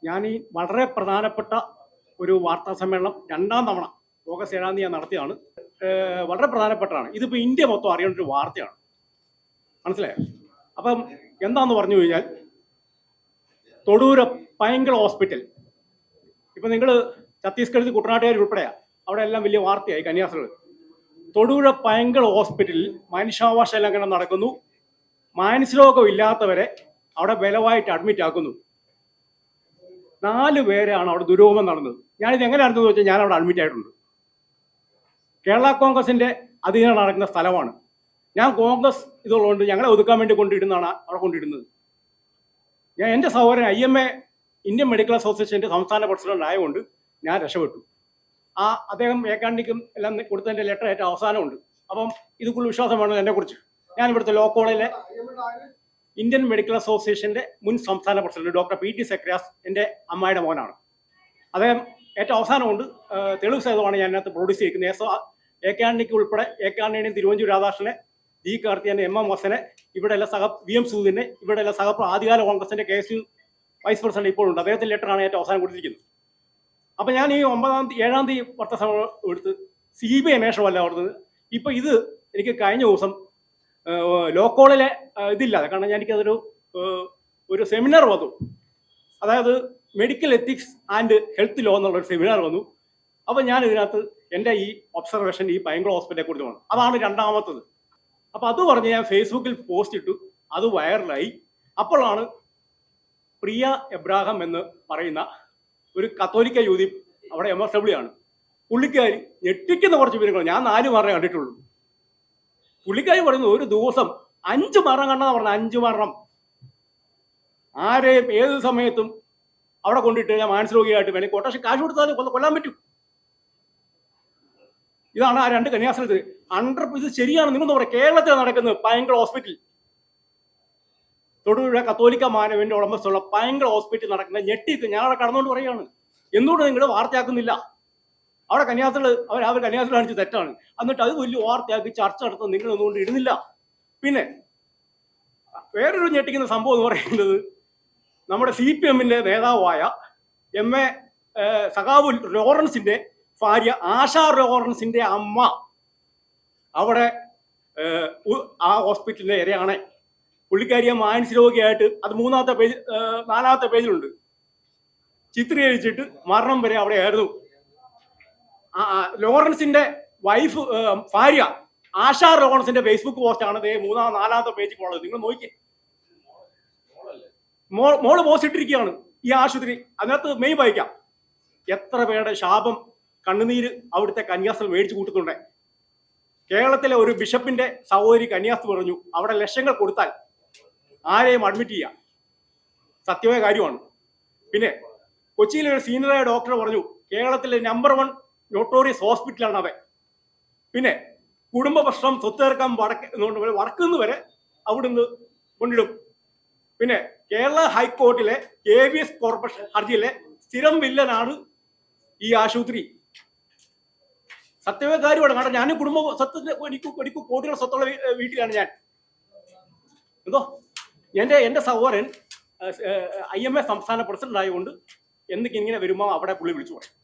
ഞാൻ ഈ വളരെ പ്രധാനപ്പെട്ട ഒരു വാർത്താ സമ്മേളനം രണ്ടാം തവണ ഓഗസ്റ്റ് 7 ഞാൻ നടത്തിയതാണ്. വളരെ പ്രധാനപ്പെട്ടതാണ്. ഇതിപ്പോൾ ഇന്ത്യ മൊത്തം അറിയേണ്ട ഒരു വാർത്തയാണ്. മനസ്സിലായോ? അപ്പം എന്താന്ന് പറഞ്ഞു കഴിഞ്ഞാൽ, തൊടൂര പൈങ്കൾ ഹോസ്പിറ്റൽ, ഇപ്പം നിങ്ങൾ ഛത്തീസ്ഗഡിൽ കുട്ടനാട്ടുകാർ ഉൾപ്പെടെയാണ്, അവിടെ എല്ലാം വലിയ വാർത്തയായി കന്യാസ്ത്രീകൾ. തൊടൂര പൈങ്കൾ ഹോസ്പിറ്റലിൽ മനുഷ്യാവകാശ ലംഘനം നടക്കുന്നു. മാനസികരോഗം ഇല്ലാത്തവരെ അവിടെ ബലമായിട്ട് അഡ്മിറ്റ് ആക്കുന്നു. 4 പേരാണ് അവിടെ ദുരൂഹം നടന്നത്. ഞാനിത് എങ്ങനെ അറിഞ്ഞതെന്ന് വെച്ചാൽ, ഞാൻ അവിടെ അഡ്മിറ്റ് ആയിട്ടുണ്ട്. കേരള കോൺഗ്രസിന്റെ അധീനം നടക്കുന്ന സ്ഥലമാണ്. ഞാൻ കോൺഗ്രസ് ഇതുള്ളതുകൊണ്ട് ഞങ്ങളെ ഒതുക്കാൻ വേണ്ടി കൊണ്ടിടുന്നതാണ് അവിടെ കൊണ്ടിടുന്നത്. ഞാൻ എൻ്റെ സഹോദരൻ IMA ഇന്ത്യൻ മെഡിക്കൽ അസോസിയേഷൻ്റെ സംസ്ഥാന പ്രസിഡന്റ് ആയതുകൊണ്ട് ഞാൻ രക്ഷപ്പെട്ടു. അദ്ദേഹം ഏക്കാണ്ടിക്കും എല്ലാം കൊടുത്തതിൻ്റെ ലെറ്റർ ഏറ്റവും അവസാനമുണ്ട്. അപ്പം ഇതുക്കുള്ള വിശ്വാസമാണ് എന്നെക്കുറിച്ച്. ഞാൻ ഇവിടുത്തെ ലോ കോളേജിലെ ഇന്ത്യൻ മെഡിക്കൽ അസോസിയേഷൻ്റെ മുൻ സംസ്ഥാന പ്രസിഡന്റ് ഡോക്ടർ PT സെക്രാസ് എൻ്റെ അമ്മായിയുടെ മോനാണ്. അദ്ദേഹം ഏറ്റവും അവസാനമുണ്ട്. തെളിവ് സഹിതമാണ് ഞാൻ അതിനകത്ത് പ്രൊഡ്യൂസ് ചെയ്യുന്നത്. ഏക്കാണ്ടിക്ക് ഉൾപ്പെടെ ഏക്കാണ്ടിനെയും തിരുവഞ്ചൂർ രാധാകൃഷ്ണനെ, ജി കാർത്തിയാനെ, MM വസനെ, ഇവിടെയുള്ള VM സൂദിനെ, ഇവിടെയുള്ള ആദ്യകാല കോൺഗ്രസിന്റെ KSU വൈസ് പ്രസിഡന്റ് ഇപ്പോഴുണ്ട്. അദ്ദേഹത്തിന്റെ ലെറ്ററാണ് ഏറ്റവും അവസാനം കൊടുത്തിരിക്കുന്നത്. അപ്പൊ ഞാൻ ഈ 7-ാം തീയതി വാർത്താസമ്മേളനം എടുത്ത് CBI അന്വേഷണമല്ല കൊടുത്തത്. ഇപ്പൊ ഇത് എനിക്ക് കഴിഞ്ഞ ദിവസം ലോ കോളിലെ ഇതില്ലാതെ, കാരണം എനിക്കതൊരു സെമിനാർ വന്നു. അതായത് medical ethics and health law എന്നുള്ളൊരു സെമിനാർ വന്നു. അപ്പം ഞാൻ ഇതിനകത്ത് എൻ്റെ ഈ ഒബ്സർവേഷൻ ഈ പൈങ്കൾ ഹോസ്പിറ്റലിനെ കുറിച്ച് വന്നു. അതാണ് രണ്ടാമത്തത്. അപ്പം അത് പറഞ്ഞ് ഞാൻ ഫേസ്ബുക്കിൽ പോസ്റ്റ് ഇട്ടു. അത് വൈറലായി. അപ്പോഴാണ് പ്രിയ എബ്രാഹാം എന്ന് പറയുന്ന ഒരു കത്തോലിക്ക യുവതി, അവിടെ MSW ആണ്, പുള്ളിക്കാരി ഞെട്ടിക്കുന്ന കുറച്ച് വിവരങ്ങൾ. ഞാൻ 4 മരണം കണ്ടിട്ടുള്ളൂ. പുള്ളിക്കാരി പറയുന്നത് ഒരു ദിവസം 5 മരണം കണ്ടെന്ന് പറഞ്ഞ 5 മരണം. ആരെയും ഏത് സമയത്തും അവിടെ കൊണ്ടിട്ട് ഞാൻ മാനസികരോഗിയായിട്ട് വേണമെങ്കിൽ കൊട്ടേഷൻ കാശ് കൊടുത്താലും കൊല്ലാൻ പറ്റും. ഇതാണ് ആ 2 കന്യാസ്ത്രീ. ഇത് ശരിയാണ്. നിങ്ങൾ പറയാം, കേരളത്തിൽ നടക്കുന്നത് പൈങ്കൾ ഹോസ്പിറ്റൽ, തൊടുപുഴ കത്തോലിക്ക മാനവന്റെ ഉടമസ്ഥയുള്ള പൈങ്കൾ ഹോസ്പിറ്റൽ നടക്കുന്ന ഞെട്ടിക്ക് ഞാൻ അവിടെ കടന്നുകൊണ്ട് പറയുകയാണ്. എന്തുകൊണ്ട് നിങ്ങൾ വാർത്തയാക്കുന്നില്ല? അവിടെ കന്യാസ്ത്രീകൾ അവർ കന്യാസ്ത്രീ കാണിച്ച് തെറ്റാണ്. എന്നിട്ട് അത് വലിയ വാർത്തയാക്കി ചർച്ച നടത്തുന്നത് നിങ്ങൾ ഒന്നുകൊണ്ട് ഇടുന്നില്ല. പിന്നെ വേറൊരു ഞെട്ടിക്കുന്ന സംഭവം എന്ന് പറയുന്നത്, നമ്മുടെ CPM-ന്റെ നേതാവായ MA സഖാവ് ലോറൻസിന്റെ ഭാര്യ ആശാ ലോറൻസിന്റെ അമ്മ അവിടെ ആ ഹോസ്പിറ്റലിന്റെ ഇരയാണ്. പുള്ളിക്കാരിയെ മാനസികരോഗിയായിട്ട്, അത് 4-ാമത്തെ പേജിലുണ്ട്, ചിത്രീകരിച്ചിട്ട് മരണം വരെ അവിടെ ആയിരുന്നു. ലോറൻസിന്റെ ഭാര്യ ആശാ ലോറൻസിന്റെ ഫേസ്ബുക്ക് പോസ്റ്റാണ് 3-4-ാമത്തെ പേജിൽ ഉള്ളത്. നിങ്ങൾ നോക്കിയേ, മോള് പോസ്റ്റ് ഇട്ടിരിക്കുകയാണ് ഈ ആശുപത്രി. അതിനകത്ത് മെയ് വായിക്കാം. എത്ര പേരുടെ ശാപം, കണ്ണുനീര് അവിടുത്തെ കന്യാസ്ത്രീ മേടിച്ചു കൂട്ടുന്നുണ്ട്. കേരളത്തിലെ ഒരു ബിഷപ്പിന്റെ സഹോദരി കന്യാസ്ത്രീ പറഞ്ഞു, അവിടെ ലക്ഷങ്ങൾ കൊടുത്താൽ ആരെയും അഡ്മിറ്റ് ചെയ്യാം. സത്യമായ കാര്യമാണ്. പിന്നെ കൊച്ചിയിലെ ഒരു സീനിയറായ ഡോക്ടർ പറഞ്ഞു, കേരളത്തിലെ നമ്പർ 1 നോട്ടോറിയസ് ഹോസ്പിറ്റലാണ് അവൻ. പിന്നെ കുടുംബ പ്രശ്നം, സ്വത്ത് തീർക്കാൻ വടക്കുന്ന് വരെ അവിടുന്ന് കൊണ്ടിടും. പിന്നെ കേരള ഹൈക്കോർട്ടിലെ KVS കോർപ്പറേഷൻ ഹർജിയിലെ സ്ഥിരം വില്ലനാണ് ഈ ആശുപത്രി. സത്യമായ കാര്യമാണ്. കാരണം ഞാൻ കുടുംബ സ്വത്തിന് എനിക്ക് കോടികളുടെ സ്വത്തുള്ള വീട്ടിലാണ് ഞാൻ. എന്തോ എൻ്റെ സഹോദരൻ IMA സംസ്ഥാന പ്രസിഡന്റ് ആയതുകൊണ്ട് എന്തൊക്കെ ഇങ്ങനെ വരുമ്പോൾ അവിടെ പുള്ളി വിളിച്ചു പറയും.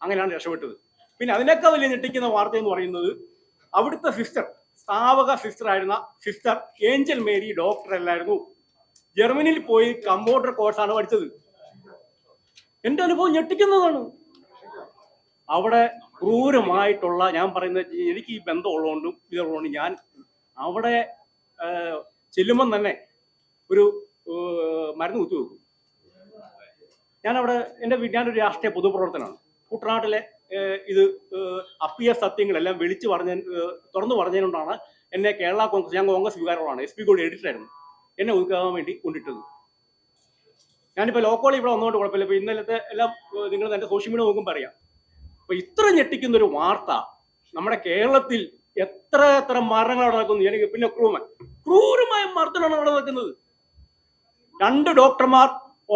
അങ്ങനെയാണ് രക്ഷപ്പെട്ടത്. പിന്നെ അതിനേക്കാൾ വലിയ ഞെട്ടിക്കുന്ന വാർത്ത എന്ന് പറയുന്നത്, അവിടുത്തെ സിസ്റ്റർ, സ്ഥാപക സിസ്റ്റർ ആയിരുന്ന സിസ്റ്റർ ഏഞ്ചൽ മേരി ഡോക്ടർ അല്ലായിരുന്നു. ജർമ്മനിയിൽ പോയി കമ്പ്യൂട്ടർ കോഴ്സാണ് പഠിച്ചത്. എൻ്റെ അനുഭവം ഞെട്ടിക്കുന്നതാണ്. അവിടെ ക്രൂരമായിട്ടുള്ള, ഞാൻ പറയുന്നത്, എനിക്ക് ഈ ബന്ധമുള്ളതുകൊണ്ടും ഇതുള്ളതുകൊണ്ടും ഞാൻ അവിടെ ചെല്ലുമ്പം തന്നെ ഒരു മരുന്ന് കുത്തിവെക്കും. ഞാനൊരു രാഷ്ട്രീയ പൊതുപ്രവർത്തനമാണ്. കുട്ടനാട്ടിലെ ഇത് അപ്പിയ സത്യങ്ങളെല്ലാം തുറന്നു പറഞ്ഞതുകൊണ്ടാണ് എന്നെ കേരള കോൺഗ്രസ്, ഞാൻ കോൺഗ്രസ് വികാരമാണ്, SP കൂടി എഡിറ്ററായിരുന്നു, എന്നെ ഒതുക്കാൻ വേണ്ടി കൊണ്ടിട്ടത്. ഞാനിപ്പോൾ ലോക്കോളി ഇവിടെ വന്നുകൊണ്ട് കുഴപ്പമില്ല. ഇപ്പോൾ ഇന്നലത്തെ എല്ലാം നിങ്ങൾ എൻ്റെ സോഷ്യൽ മീഡിയ നോക്കുമ്പോൾ അറിയാം. അപ്പോൾ ഇത്ര ഞെട്ടിക്കുന്ന ഒരു വാർത്ത നമ്മുടെ കേരളത്തിൽ എത്ര മരണങ്ങളാണ് നടക്കുന്നത്. എനിക്ക് പിന്നെ ക്രൂരമായ മർദ്ദനമാണ് അവിടെ നടക്കുന്നത്. 2 ഡോക്ടർമാർ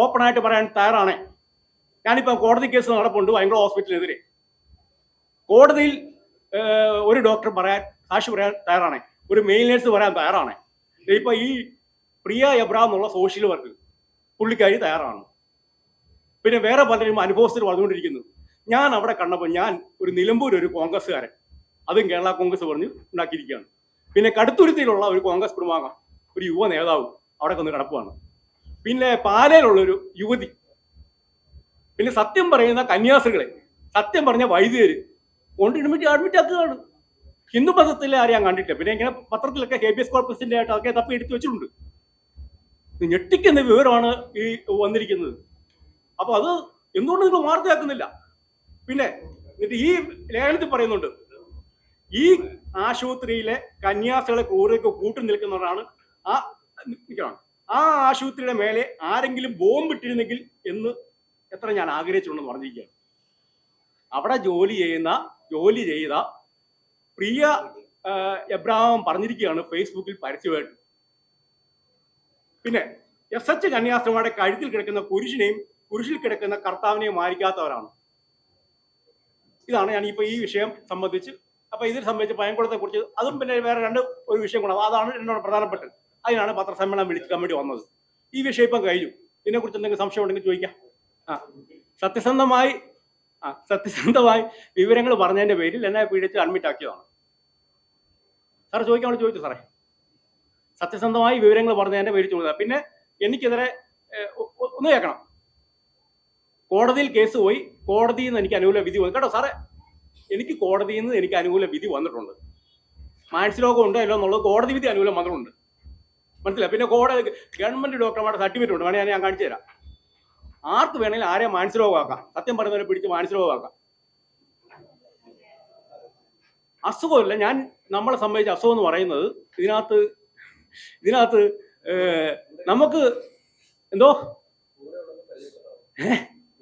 ഓപ്പണായിട്ട് പറയാൻ തയ്യാറാണ്. ഞാനിപ്പോൾ കോടതി കേസ് നടപ്പുണ്ട് പൈങ്കൾ ഹോസ്പിറ്റലിനെതിരെ. കോടതിയിൽ ഒരു ഡോക്ടർ സാക്ഷി പറയാൻ തയ്യാറാണ്, ഒരു മെയിൽ നേഴ്സ് പറയാൻ തയ്യാറാണ്. ഇപ്പൊ ഈ പ്രിയ എബ്രഹാം എന്നുള്ള സോഷ്യൽ വർക്ക് പുള്ളിക്കാരി തയ്യാറാണ്. പിന്നെ വേറെ പലരും അനുഭവസ്ഥർ പറഞ്ഞുകൊണ്ടിരിക്കുന്നു. ഞാൻ അവിടെ കണ്ടപ്പോൾ ഞാൻ ഒരു നിലമ്പൂർ ഒരു കോൺഗ്രസ്സുകാരൻ, അതും കേരള കോൺഗ്രസ് പറഞ്ഞ് ഉണ്ടാക്കിയിരിക്കുകയാണ്. പിന്നെ കടുത്തുരുത്തിയിലുള്ള ഒരു കോൺഗ്രസ് കുടുംബാംഗം, ഒരു യുവ നേതാവ് അവിടെ ഒന്ന് കിടപ്പുവാണ്. പിന്നെ പാലയിലുള്ളൊരു യുവതി, പിന്നെ സത്യം പറയുന്ന കന്യാസ്ത്രീകളെ, സത്യം പറഞ്ഞ വൈദികര് കൊണ്ട് അഡ്മിറ്റ് ആക്കുകയാണ്. ഹിന്ദു മതത്തിലെ ആരെയും കണ്ടിട്ടില്ല. പിന്നെ ഇങ്ങനെ പത്രത്തിലൊക്കെ ഹേബിയസ് കോർപ്പസിന്റെ ആയിട്ട് അതൊക്കെ തപ്പി എടുത്തു വെച്ചിട്ടുണ്ട്. ഞെട്ടിക്കുന്ന വിവരമാണ് ഈ വന്നിരിക്കുന്നത്. അപ്പൊ അത് എന്തുകൊണ്ട് നിങ്ങൾ വാർത്തയാക്കുന്നില്ല? പിന്നെ എന്നിട്ട് ഈ ലേഖനത്തിൽ പറയുന്നുണ്ട്, ഈ ആശുപത്രിയിലെ കന്യാസ്ത്രീകളെ ക്രൂരതയ്ക്ക് കൂട്ടു നിൽക്കുന്നവരാണ് ആ ആശുപത്രിയുടെ മേലെ ആരെങ്കിലും ബോംബിട്ടിരുന്നെങ്കിൽ എന്ന് എത്ര ഞാൻ ആഗ്രഹിച്ചിട്ടുണ്ടെന്ന് പറഞ്ഞിരിക്കുകയാണ്. അവിടെ ജോലി ചെയ്ത പ്രിയ എബ്രഹാം പറഞ്ഞിരിക്കുകയാണ് ഫേസ്ബുക്കിൽ പരസ്യമായിട്ട്. പിന്നെ SH കന്യാസ്ത്രീമാരുടെ കഴുത്തിൽ കിടക്കുന്ന കുരിശിൽ കിടക്കുന്ന കർത്താവിനെ മാനിക്കാത്തവരാണ്. ഇതാണ് ഞാൻ ഇപ്പൊ ഈ വിഷയം സംബന്ധിച്ച്. അപ്പൊ ഇതിനെ സംബന്ധിച്ച് പയംകുളത്തെ കുറിച്ച് അതും പിന്നെ വേറെ ഒരു വിഷയം കൂടെ, അതാണ് എന്നോട് പ്രധാനപ്പെട്ടത്. അതിനാണ് പത്രസമ്മേളനം വിളിക്കാൻ വേണ്ടി വന്നത്. ഈ വിഷയം ഇപ്പം കഴിഞ്ഞു. ഇതിനെക്കുറിച്ച് എന്തെങ്കിലും സംശയം ഉണ്ടെങ്കിൽ ചോദിക്കാം. സത്യസന്ധമായി വിവരങ്ങൾ പറഞ്ഞതിന്റെ പേരിൽ എന്നെ പീഡിച്ച് അഡ്മിറ്റ് ആക്കിയതാണ്. സാർ ചോദിക്കാൻ വേണ്ടി ചോദിച്ചു സാറേ. സത്യസന്ധമായി വിവരങ്ങൾ പറഞ്ഞതിന്റെ പേരിൽ ചോദിച്ചത്. പിന്നെ എനിക്കെതിരെ ഒന്ന് കേൾക്കണം. കോടതിയിൽ കേസ് പോയി, കോടതിയിൽ നിന്ന് എനിക്ക് അനുകൂല വിധി വന്നു കേട്ടോ സാറേ. എനിക്ക് കോടതിയിൽ നിന്ന് എനിക്ക് അനുകൂല വിധി വന്നിട്ടുണ്ട്. മാനസികരോഗം ഉണ്ടോ ഇല്ലോ എന്നുള്ളത് കോടതി വിധി അനുകൂലം വന്നിട്ടുണ്ട്. മനസ്സിലായി? പിന്നെ ഗവൺമെന്റ് ഡോക്ടർമാരുടെ സർട്ടിഫിക്കറ്റ് ഉണ്ട്, വേണമെങ്കിൽ ഞാൻ കാണിച്ചു തരാം. ആർക്ക് വേണമെങ്കിലും ആരെയും മാനസികരോഗമാക്കാം. സത്യം പറയുന്നവരെ പിടിച്ച് മാനസികരോഗമാക്കാം. അസുഖമില്ല. നമ്മളെ സംബന്ധിച്ച അസുഖം എന്ന് പറയുന്നത് ഇതിനകത്ത് നമുക്ക് എന്തോ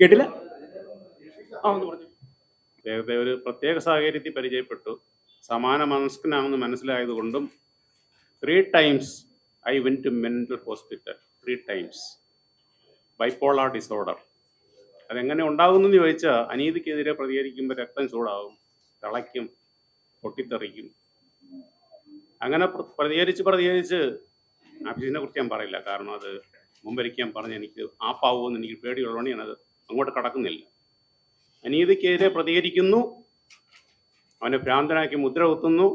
കേട്ടില്ല. അദ്ദേഹത്തെ ഒരു പ്രത്യേക സാഹചര്യത്തിൽ പരിചയപ്പെട്ടു. സമാന മനസ്കനാണെന്ന് മനസ്സിലായതുകൊണ്ടും 3 times I went to mental hospital. 3 times. Bipolar disorder. അതെങ്ങനെ ഉണ്ടാകുന്നെന്ന് ചോദിച്ചാൽ, അനീതിക്കെതിരെ പ്രതികരിക്കുമ്പോൾ രക്തം ചൂടാവും, തിളയ്ക്കും, പൊട്ടിത്തെറിക്കും. അങ്ങനെ പ്രതികരിച്ച് ആഫീസിനെ കുറിച്ച് ഞാൻ പറയില്ല, കാരണം അത് മുമ്പൊരിക്കാൻ പറഞ്ഞ് എനിക്ക് ആപ്പാവുമെന്ന് എനിക്ക് പേടിയുള്ളതുകൊണ്ട് ഞാനത് അങ്ങോട്ട് കടക്കുന്നില്ല. അനീതിക്കെതിരെ പ്രതികരിക്കുന്നു, അവനെ ഭ്രാന്തനാക്കി മുദ്ര കുത്തുന്നു.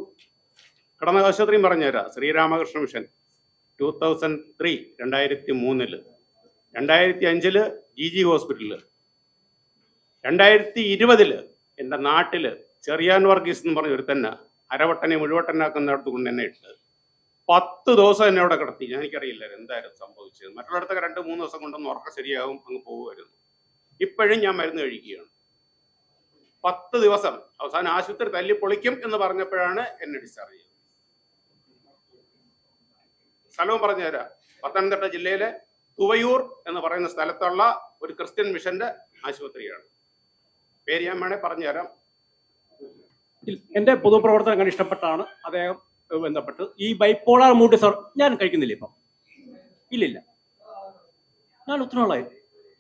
കടന്ന ആശുപത്രിയും പറഞ്ഞുതരാം. ശ്രീരാമകൃഷ്ണ മിഷൻ 2003 2003 2005 GG ഹോസ്പിറ്റലില്, 2020 എൻ്റെ നാട്ടില് ചെറിയാൻ വർഗീസ് എന്ന് പറഞ്ഞ ഒരു തന്നെ അരവട്ടനെ മുഴുവട്ടനാക്കുന്നിടത്ത് കൊണ്ട് എന്നെ ഇട്ട് 10 ദിവസം എന്നെ അവിടെ കിടത്തി. എനിക്കറിയില്ല എന്തായിരുന്നു സംഭവിച്ചത്. മറ്റുള്ളിടത്തൊക്കെ 2-3 ദിവസം കൊണ്ടൊന്ന് ഉറക്കം ശരിയാകും, അങ്ങ് പോകുമായിരുന്നു. ഇപ്പോഴും ഞാൻ മരുന്ന് കഴിക്കുകയാണ്. 10 ദിവസം. അവസാനം ആശുപത്രി തല്ലി പൊളിക്കും എന്ന് പറഞ്ഞപ്പോഴാണ് എന്നെ ഡിസ്ചാർജ് ചെയ്തത്. സ്ഥലവും പറഞ്ഞുതരാം. പത്തനംതിട്ട ജില്ലയിലെ തുവയൂർ എന്ന് പറയുന്ന സ്ഥലത്തുള്ള ഒരു ക്രിസ്ത്യൻ മിഷന്റെ ആശുപത്രിയാണ്. പേര് ഞാൻ വേണേ പറഞ്ഞുതരാം. എന്റെ പൊതുപ്രവർത്തനം കണ്ട് ഇഷ്ടപ്പെട്ടാണ് അദ്ദേഹം ബന്ധപ്പെട്ട്. ഈ ബൈപ്പോളാർ മൂഡ് ഡിസോർഡർ ഞാൻ കഴിക്കുന്നില്ല ഇപ്പം. ഇല്ലില്ല, ഞാൻ ഒത്തിരി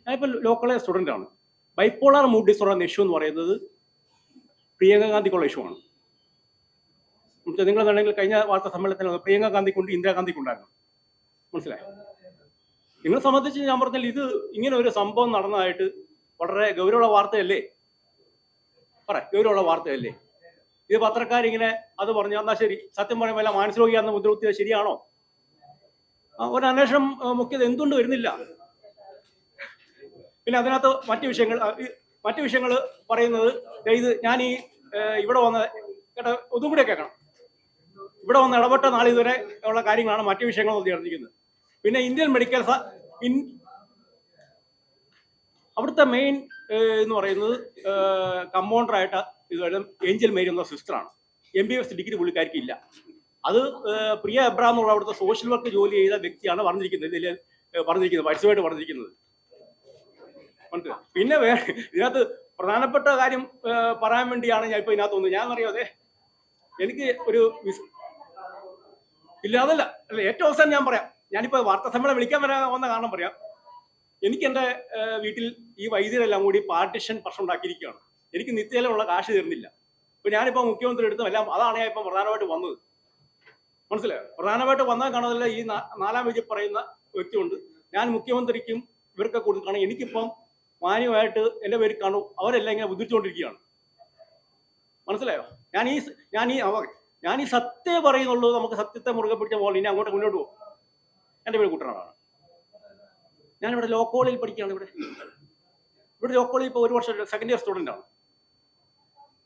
ഞാനിപ്പോൾ ലോക്കലെ സ്റ്റുഡൻ്റ് ആണ്. ബൈപ്പോളാർ മൂഡ് ഡിസോർഡർ എന്ന ഇഷ്യൂ എന്ന് പറയുന്നത് പ്രിയങ്ക ഗാന്ധിക്കുള്ള ഇഷ്യൂ ആണ്. നിങ്ങൾ വേണമെങ്കിൽ കഴിഞ്ഞ വാർത്താ സമ്മേളനത്തിൽ പ്രിയങ്ക ഗാന്ധിക്കുണ്ട്, ഇന്ദിരാഗാന്ധിക്കുണ്ടായിരുന്നു. മനസ്സിലായി? നിങ്ങളെ സംബന്ധിച്ച് ഞാൻ പറഞ്ഞാൽ ഇത് ഇങ്ങനെ ഒരു സംഭവം നടന്നതായിട്ട് വളരെ ഗൗരവമുള്ള വാർത്തയല്ലേ? ഗൗരവമുള്ള വാർത്തയല്ലേ ഇത്? പത്രക്കാരിങ്ങനെ അത് പറഞ്ഞു, എന്നാൽ ശരി, സത്യം പറയുമ്പോൾ എല്ലാം മാനസികരോഗിയാണെന്ന് മുദ്രകുത്തിയത് ശരിയാണോ? ഒരു അന്വേഷണം മുഖ്യത എന്തുകൊണ്ട് വരുന്നില്ല? പിന്നെ അതിനകത്ത് മറ്റു വിഷയങ്ങൾ പറയുന്നത്, ഇത് ഞാൻ ഇവിടെ വന്ന് കേട്ടോ, ഒന്നും കൂടെ കേൾക്കണം. ഇവിടെ വന്ന് ഇടപെട്ട നാളിതുവരെ ഉള്ള കാര്യങ്ങളാണ് മറ്റു വിഷയങ്ങൾ ഉയർന്നിരിക്കുന്നത്. പിന്നെ ഇന്ത്യൻ മെഡിക്കൽ അവിടുത്തെ മെയിൻ എന്ന് പറയുന്നത് കമ്പൗണ്ടറായിട്ട് ഇതുവരെ ഏഞ്ചൽ മേരി എന്ന സിസ്റ്ററാണ്. MBBS ഡിഗ്രി പുള്ളിക്കാർക്ക് ഇല്ല. അത് പ്രിയ എബ്രഹാം എന്നുള്ള അവിടുത്തെ സോഷ്യൽ വർക്ക് ജോലി ചെയ്ത വ്യക്തിയാണ് പരസ്യമായിട്ട് പറഞ്ഞിരിക്കുന്നത്. പിന്നെ ഇതിനകത്ത് പ്രധാനപ്പെട്ട കാര്യം പറയാൻ വേണ്ടിയാണ് ഞാൻ ഇപ്പൊ ഇതിനകത്ത് വന്നത്. ഞാൻ അറിയാതെ എനിക്ക് ഒരു ഇല്ല, അതല്ല ഏറ്റവും അവസാനം ഞാൻ പറയാം. ഞാനിപ്പോ വാർത്താ സമ്മേളനം വിളിക്കാൻ വന്ന കാരണം പറയാം. എനിക്ക് എൻ്റെ വീട്ടിൽ ഈ വൈദ്യരെല്ലാം കൂടി പാർട്ടിഷൻ പ്രശ്നം ഉണ്ടാക്കിയിരിക്കുകയാണ്. എനിക്ക് നിത്യയിലുള്ള കാശ് തരുന്നില്ല. ഇപ്പൊ ഞാനിപ്പോ മുഖ്യമന്ത്രി എടുത്തും എല്ലാം, അതാണ് ഞാൻ ഇപ്പം പ്രധാനമായിട്ട് വന്നത്. മനസ്സിലായോ? പ്രധാനമായിട്ട് വന്നാൽ കാണുന്നില്ല ഈ നാലാം പേജിൽ പറയുന്ന വ്യക്തിയുണ്ട്. ഞാൻ മുഖ്യമന്ത്രിക്കും ഇവർക്ക് കൊടുക്കണം, എനിക്കിപ്പം മാന്യമായിട്ട് എൻ്റെ പേര് കാണും, അവരെല്ലാം ഇങ്ങനെ ഉദ്ധരിച്ചുകൊണ്ടിരിക്കുകയാണ്. മനസ്സിലായോ? ഞാൻ ഈ സത്യം പറയുന്നുള്ളൂ. നമുക്ക് സത്യത്തെ മുറുകെ പിടിച്ച പോലെ ഇനി അങ്ങോട്ട് മുന്നോട്ട് പോകും. എൻ്റെ പേര് കുട്ടനാടാണ്. ഞാനിവിടെ ലോ കോളേജിൽ പഠിക്കുകയാണ്. ഇവിടെ ലോ കോളേജിൽ ഇപ്പോൾ 1 വർഷം സെക്കൻഡ് ഇയർ സ്റ്റുഡൻ്റ് ആണ്.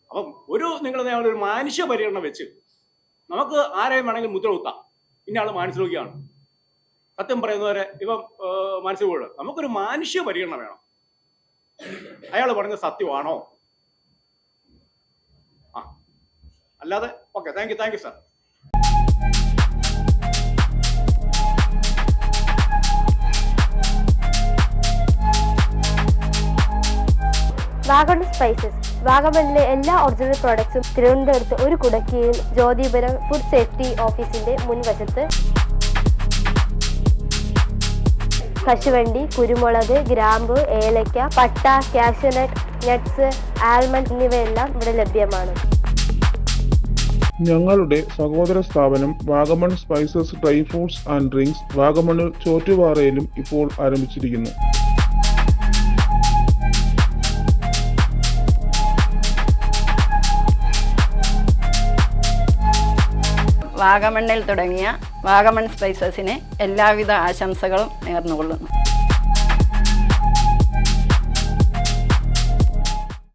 അപ്പം ഒരു മനുഷ്യ പരിഗണന വെച്ച് നമുക്ക് ആരെയും വേണമെങ്കിൽ മുദ്ര കുത്താം. ഇന്ന ആൾ മാനസികയാണ്, സത്യം പറയുന്നവരെ ഇപ്പം മാനസികമാണ്. നമുക്കൊരു മനുഷ്യ പരിഗണന വേണം. അയാൾ പറഞ്ഞത് സത്യമാണോ? അല്ലാതെ okay, thank you sir. Vagamon spices. വാഗമണിലെ എല്ലാ ഒറിജിനൽ പ്രോഡക്ട്സും തിരുവനന്തപുരത്ത് ഒരു കുടക്കീഴിൽ ജ്യോതിപുരം ഫുഡ് സേഫ്റ്റി ഓഫീസിന്റെ മുൻവശത്ത്. കശുവണ്ടി, കുരുമുളക്, ഗ്രാമ്പു, ഏലക്ക, പട്ട, കാഷ്യൂനട്ട്, നട്ട്സ്, ആൽമണ്ട് എന്നിവയെല്ലാം ഇവിടെ ലഭ്യമാണ്. ഞങ്ങളുടെ സഹോദര സ്ഥാപനം Vagamon spices dry fruits and drinks വാഗമണിൽ ചോറ്റുപാറയിലും ഇപ്പോൾ ആരംഭിച്ചിരിക്കുന്നു. വാഗമണ്ണിൽ തുടങ്ങിയ വാഗമൺ സ്പൈസസിന് എല്ലാവിധ ആശംസകളും നേർന്നുകൊള്ളുന്നു.